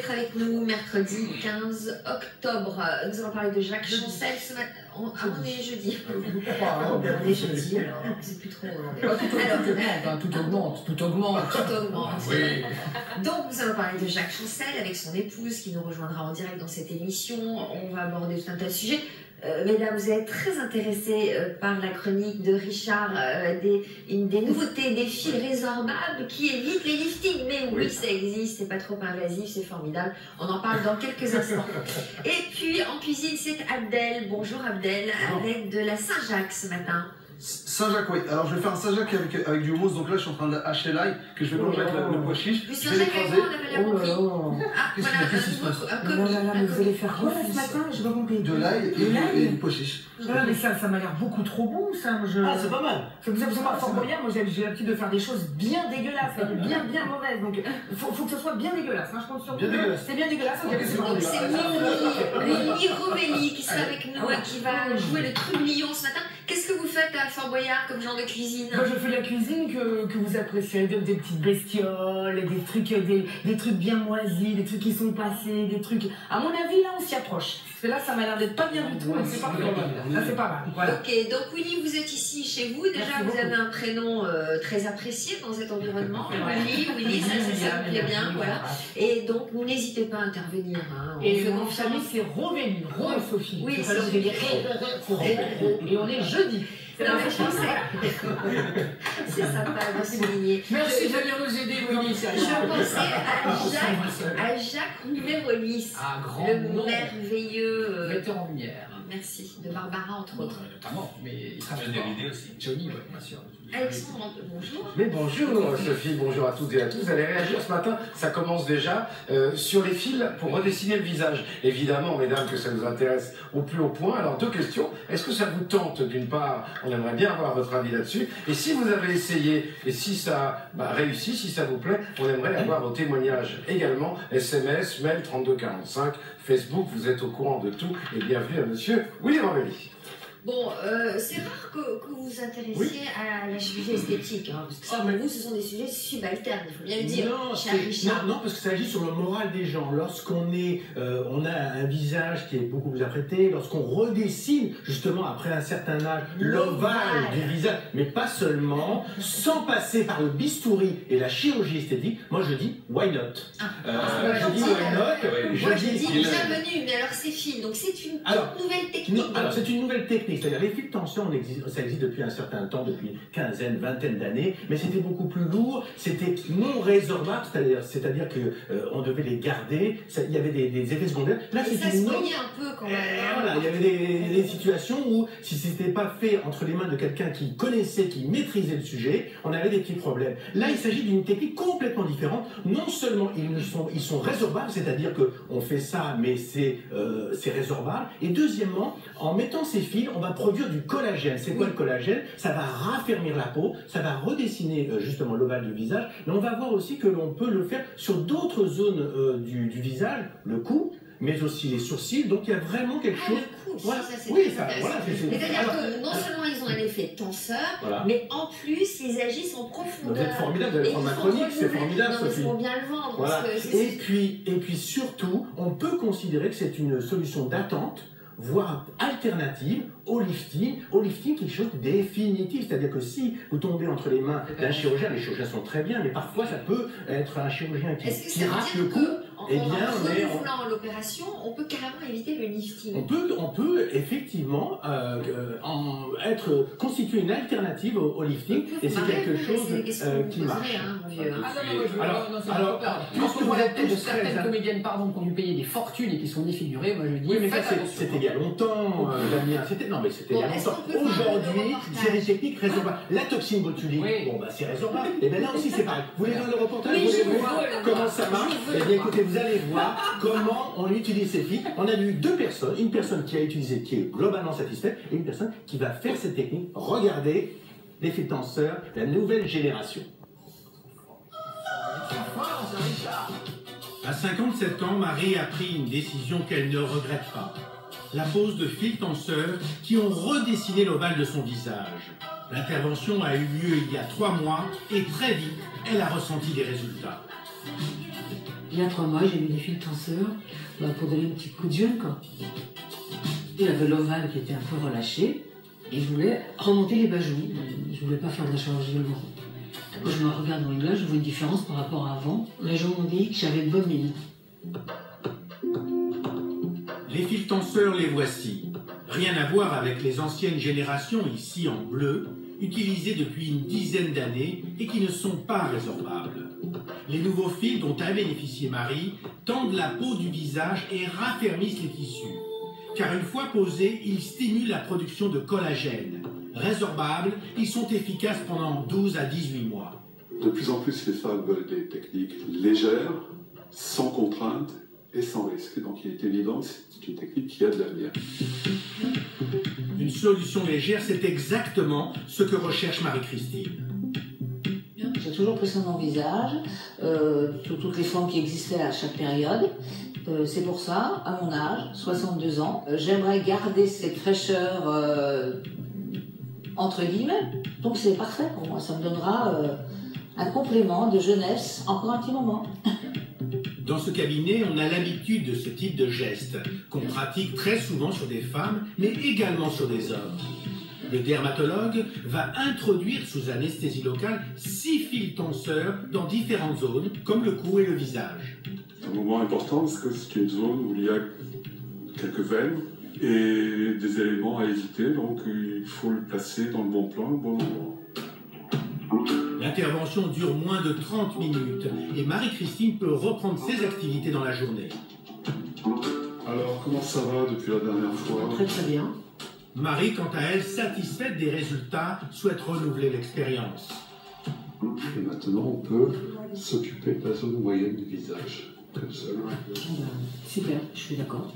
d'être avec nous mercredi 15 octobre. Nous allons parler de Jacques Chancel ce matin. On est jeudi. On est jeudi, alors c'est plus trop. Tout augmente. Tout augmente. Oui. Donc nous allons parler de Jacques Chancel avec son épouse qui nous rejoindra en direct dans cette émission. On va aborder tout un tas de sujets. Mesdames, vous êtes très intéressées par la chronique de Richard des nouveautés, des fils résorbables qui évitent les liftings. Mais oui, ça existe, c'est pas trop invasif, c'est formidable. On en parle dans quelques instants. Et puis en cuisine, c'est Abdel. Bonjour Abdel, avec de la Saint-Jacques ce matin. Saint-Jacques, oui. Alors je vais faire un Saint-Jacques avec du houmous. Donc là, je suis en train d'acheter l'ail que je vais mélanger avec le pois chiche. Du Saint-Jacques avec moi, on avait bien compris. Ah, voilà, mais vous allez faire quoi ce matin? Je n'ai pas compris. De l'ail et du pois chiche. Mais ça m'a l'air beaucoup trop bon, ça. Ah, c'est pas mal. Vous savez, à Fort Boyard, moi j'ai l'habitude de faire des choses bien dégueulasses, bien mauvaises. Donc il faut que ce soit bien dégueulasse. Je compte sur vous. C'est bien dégueulasse. Donc c'est Mimi Rovelli qui sera avec nous et qui va jouer le trublion ce matin. Qu'est-ce que vous faites à Fort Boyard comme genre de cuisine? Moi je fais de la cuisine que vous appréciez, des petites bestioles, des trucs bien moisis, des trucs qui sont passés, des trucs... À mon avis là on s'y approche. Parce que là ça m'a l'air d'être pas bien du tout, mais c'est pas mal. Là c'est pas mal. Voilà. Ok, donc Willy, vous êtes ici chez vous. Déjà vous avez un prénom très apprécié dans cet environnement. Willy, ça vous plaît bien, voilà. Et donc n'hésitez pas à intervenir. Et mon famille c'est Rovelli, Ro et Sophie. Oui, et on est jeudi. Non, mais je pensais. C'est sympa de souligner. Merci de venir nous aider, Willy. Je pensais à Jacques Rouvet-Rolis, le merveilleux metteur en lumière. Merci, de Barbara entre autres. Notamment, mais il travaille David aussi. Johnny, oui, bien sûr. Alexandre, bonjour. Mais bonjour Sophie, bonjour à toutes et à tous. Vous allez réagir ce matin, ça commence déjà, sur les fils pour redessiner le visage. Évidemment, mesdames, que ça nous intéresse au plus haut point. Alors, deux questions. Est-ce que ça vous tente? D'une part, on aimerait bien avoir votre avis là-dessus. Et si vous avez essayé, et si ça réussit, si ça vous plaît, on aimerait avoir vos témoignages également. SMS, mail 3245, Facebook, vous êtes au courant de tout. Et bienvenue à monsieur Willy Rovelli. Bon, c'est rare que vous vous intéressiez à la chirurgie esthétique, parce que ça, pour vous, ce sont des sujets subalternes, il faut bien le dire. Non, parce que ça agit sur le moral des gens. Lorsqu'on on a un visage qui est beaucoup plus apprêté, lorsqu'on redessine, justement, après un certain âge, l'ovale du visage, mais pas seulement, sans passer par le bistouri et la chirurgie esthétique, moi je dis, why not? Je dis why not? Moi je dis bienvenue, mais alors c'est fil, donc c'est une toute nouvelle technique. Alors c'est une nouvelle technique. C'est-à-dire les fils de tension, ça existe depuis un certain temps, depuis une quinzaine, vingtaine d'années, mais c'était beaucoup plus lourd, c'était non résorbable, c'est-à-dire qu'on devait les garder, il y avait des effets secondaires. Là, et ça se voyait un peu quand même. Voilà, il y avait des situations où, si ce n'était pas fait entre les mains de quelqu'un qui connaissait, qui maîtrisait le sujet, on avait des petits problèmes. Là, il s'agit d'une technique complètement différente. Non seulement ils sont résorbables, c'est-à-dire qu'on fait ça, mais c'est résorbable, et deuxièmement, en mettant ces fils, on va produire du collagène. C'est quoi le collagène? Ça va raffermir la peau, ça va redessiner justement l'ovale du visage, mais on va voir aussi que l'on peut le faire sur d'autres zones du visage, le cou, mais aussi les sourcils, donc il y a vraiment quelque chose... Voilà. C'est-à-dire que non seulement ils ont un effet tenseur, mais en plus ils agissent en profondeur. Vous êtes formidable, vous allez prendre ma chronique, c'est formidable, Sophie. Il faut bien le vendre. Voilà. Et puis surtout, on peut considérer que c'est une solution d'attente, voire alternative au lifting quelque chose de définitif. C'est-à-dire que si vous tombez entre les mains d'un chirurgien, les chirurgiens sont très bien, mais parfois ça peut être un chirurgien qui rate le coup. Eh bien, en renouvelant l'opération, on peut carrément éviter le lifting. On peut effectivement constituer une alternative au lifting, et c'est quelque chose qui marche. Alors, puisque vous êtes de certaines comédiennes, pardon, qui ont dû payer des fortunes et qui sont défigurées, moi je dis... Oui, mais ça c'était il y a longtemps, Damien. Non, mais c'était il y a longtemps. Aujourd'hui, c'est des techniques résorbables. La toxine botulique, c'est résorbable. Et bien là aussi, c'est pareil. Vous voulez voir le reportage? Vous voulez voir comment ça marche? Eh bien, écoutez, vous allez voir comment on utilise ces fils. On a eu deux personnes. Une personne qui a utilisé, qui est globalement satisfaite, et une personne qui va faire cette technique. Regardez les fils tenseurs, la nouvelle génération. À 57 ans, Marie a pris une décision qu'elle ne regrette pas. La pose de fils tenseurs qui ont redessiné l'ovale de son visage. L'intervention a eu lieu il y a 3 mois et très vite, elle a ressenti des résultats. Il y a 3 mois, j'ai vu des fils tenseurs pour donner un petit coup de jeune, quoi. Il avait l'ovale qui était un peu relâché et je voulais remonter les bajoux. Je voulais pas faire de la chirurgie au bout. Quand je me regarde dans les glaces, je vois une différence par rapport à avant. Les gens m'ont dit que j'avais une bonne mine. Les fils tenseurs, les voici. Rien à voir avec les anciennes générations, ici en bleu, utilisées depuis une dizaine d'années et qui ne sont pas résorbables. Les nouveaux fils dont a bénéficié Marie tendent la peau du visage et raffermissent les tissus. Car une fois posés, ils stimulent la production de collagène. Résorbables, ils sont efficaces pendant 12 à 18 mois. De plus en plus, les femmes veulent des techniques légères, sans contrainte et sans risque. Et donc il est évident que c'est une technique qui a de l'avenir. Une solution légère, c'est exactement ce que recherche Marie-Christine. J'ai toujours pris ça dans le visage, sous toutes les formes qui existaient à chaque période. C'est pour ça, à mon âge, 62 ans, j'aimerais garder cette fraîcheur entre guillemets. Donc c'est parfait pour moi, ça me donnera un complément de jeunesse encore un petit moment. Dans ce cabinet, on a l'habitude de ce type de geste, qu'on pratique très souvent sur des femmes, mais également sur des hommes. Le dermatologue va introduire sous anesthésie locale 6 fils tenseurs dans différentes zones, comme le cou et le visage. Un moment important parce que c'est une zone où il y a quelques veines et des éléments à éviter, donc il faut le placer dans le bon plan, au bon endroit. L'intervention dure moins de 30 minutes et Marie-Christine peut reprendre ses activités dans la journée. Alors, comment ça va depuis la dernière fois? Très très bien. Marie, quant à elle, satisfaite des résultats, souhaite renouveler l'expérience. Et maintenant, on peut s'occuper de la zone moyenne du visage, comme ça. Super, je suis d'accord.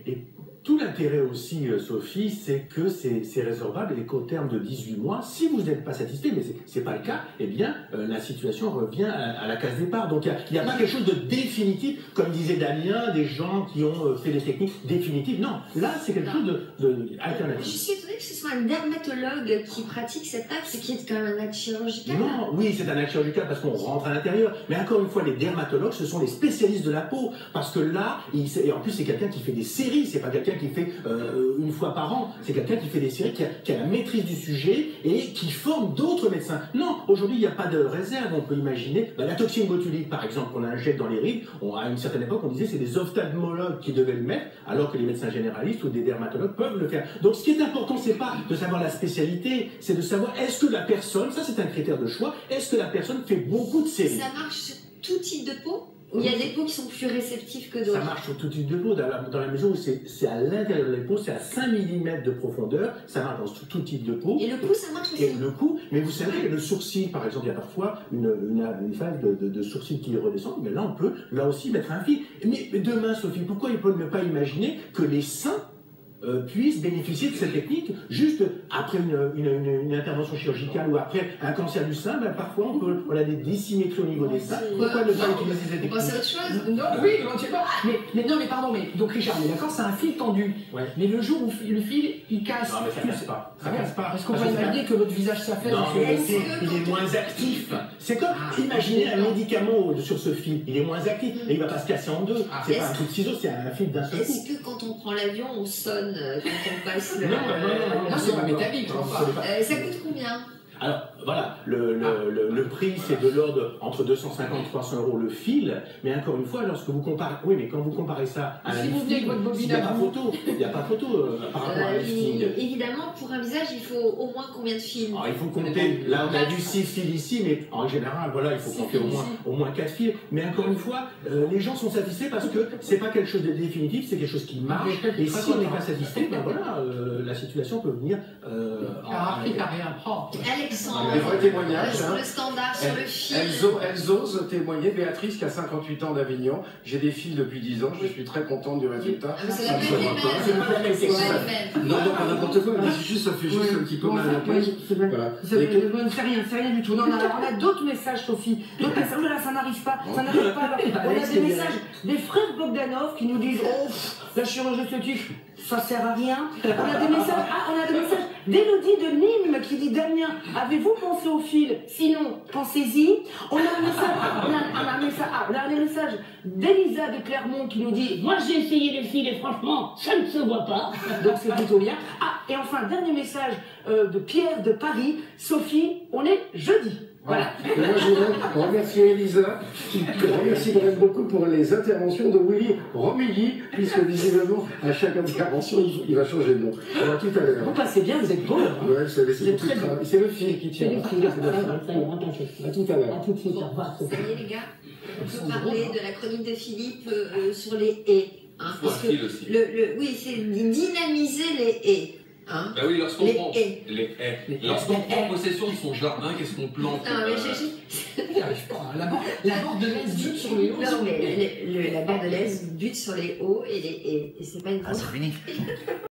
Et tout l'intérêt aussi, Sophie, c'est que c'est résorbable et qu'au terme de 18 mois, si vous n'êtes pas satisfait, mais c'est pas le cas, eh bien, la situation revient à la case départ. Donc, il n'y a pas quelque chose de définitif, comme disait Damien, des gens qui ont fait des techniques définitives. Non, là, c'est quelque chose d'alternatif. Je suis étonnée que ce soit un dermatologue qui pratique cet acte, qui est quand même un acte chirurgical. Non, oui, c'est un acte chirurgical parce qu'on rentre à l'intérieur. Mais encore une fois, les dermatologues, ce sont les spécialistes de la peau. Parce que là, et en plus, c'est quelqu'un qui fait des séries, c'est pas quelqu'un qui fait une fois par an. C'est quelqu'un qui fait des séries, qui a la maîtrise du sujet et qui forme d'autres médecins. Non, aujourd'hui, il n'y a pas de réserve. On peut imaginer la toxine botulique, par exemple, qu'on injecte dans les rides. À une certaine époque, on disait que c'est des ophtalmologues qui devaient le mettre, alors que les médecins généralistes ou des dermatologues peuvent le faire. Donc, ce qui est important, c'est pas de savoir la spécialité, c'est de savoir est-ce que la personne, ça c'est un critère de choix, est-ce que la personne fait beaucoup de séries? Ça marche sur tout type de peau? Ou il y a des peaux qui sont plus réceptives que d'autres? Ça marche sur tout type de peau, dans la mesure où c'est à l'intérieur de la peau, c'est à 5 mm de profondeur, ça marche dans tout type de peau. Et le cou, ça marche aussi? Et le cou, mais vous savez, le sourcil, par exemple, il y a parfois une phase de sourcil qui redescend, mais là on peut là aussi mettre un fil. Mais demain, Sophie, pourquoi il peut ne pas imaginer que les seins puissent bénéficier de cette technique juste après une intervention chirurgicale ou après un cancer du sein? Parfois on a des dissymétries au niveau des seins. Pourquoi ne pas utiliser cette technique? C'est autre chose? Non, oui, éventuellement. Mais non, mais pardon, mais donc Richard, mais d'accord, c'est un fil tendu. Ouais. Mais le jour où le fil il casse. Non, mais ça casse pas. Ça casse pas. Est-ce qu'on peut imaginer que votre visage s'affaisse? Non, mais il est moins actif. C'est comme, imaginez un médicament sur ce fil, il est moins actif, et il va pas se casser en deux. C'est pas un coup de ciseau, c'est un fil d'un seul coup. Est-ce que quand on prend l'avion, on sonne quand on passe le... Non, c'est pas métallique, je crois pas. Ça coûte combien? Alors, voilà, le prix, c'est de l'ordre entre 250 et 300 euros le fil, mais encore une fois, lorsque vous comparez, oui, mais quand vous comparez ça à un lifting, il n'y a pas photo, par rapport à un lifting. Évidemment, pour un visage, il faut au moins combien de fils? Alors, il faut compter, là on a vu 6 fils ici, mais en général, voilà, il faut compter au moins 4 fils. Mais encore une fois, les gens sont satisfaits parce que c'est pas quelque chose de définitif, c'est quelque chose qui marche, et si on n'est pas satisfait, ben voilà, la situation peut venir... Alexandre, Des vrais témoignages. sur le standard, sur le fil. Elles osent témoigner. Béatrice, qui a 58 ans d'Avignon. J'ai des fils depuis 10 ans. Je suis très contente du résultat. C'est Ça la me même sauvera image. pas. C'est la même. Non, pas n'importe quoi, mais c'est juste, ça fait juste un petit peu mal à la tête. Voilà. C'est rien du tout. Non, alors, on a d'autres messages, Sophie. D'autres messages. Oh là, ça n'arrive pas. Ça n'arrive pas. Alors, on a des messages des frères Bogdanov qui nous disent oh, la chirurgie esthétique, ça sert à rien. On a des messages. d'Élodie de Nîmes qui dit Damien, avez-vous pensé au fil? Sinon, pensez-y. On a un message d'Elisa de Clermont qui nous dit moi j'ai essayé le fil et franchement ça ne se voit pas. Donc c'est plutôt bien. Ah, et enfin, dernier message de Pierre de Paris. Sophie, on est jeudi. Voilà. Et moi, je voudrais remercier Elisa, qui remercie vraiment beaucoup pour les interventions de Willy Romilly, puisque visiblement, à chaque intervention, il va changer de nom. Alors, tout à l'heure. Vous passez bien, vous êtes beau. Hein. Ouais, c'est le fil qui tient. C'est le fil. À tout à l'heure. À tout de suite, au revoir. Ça y est, les gars, on peut parler de la chronique de Philippe sur les haies. Hein, parce que oui, c'est dynamiser les haies. Hein, bah oui, lorsqu'on prend possession de son jardin, qu'est-ce qu'on plante? Non, mais j'y arrive pas. La bordelaise bute sur les hauts. Non, mais la bordelaise bute sur les hauts et c'est pas une grosse.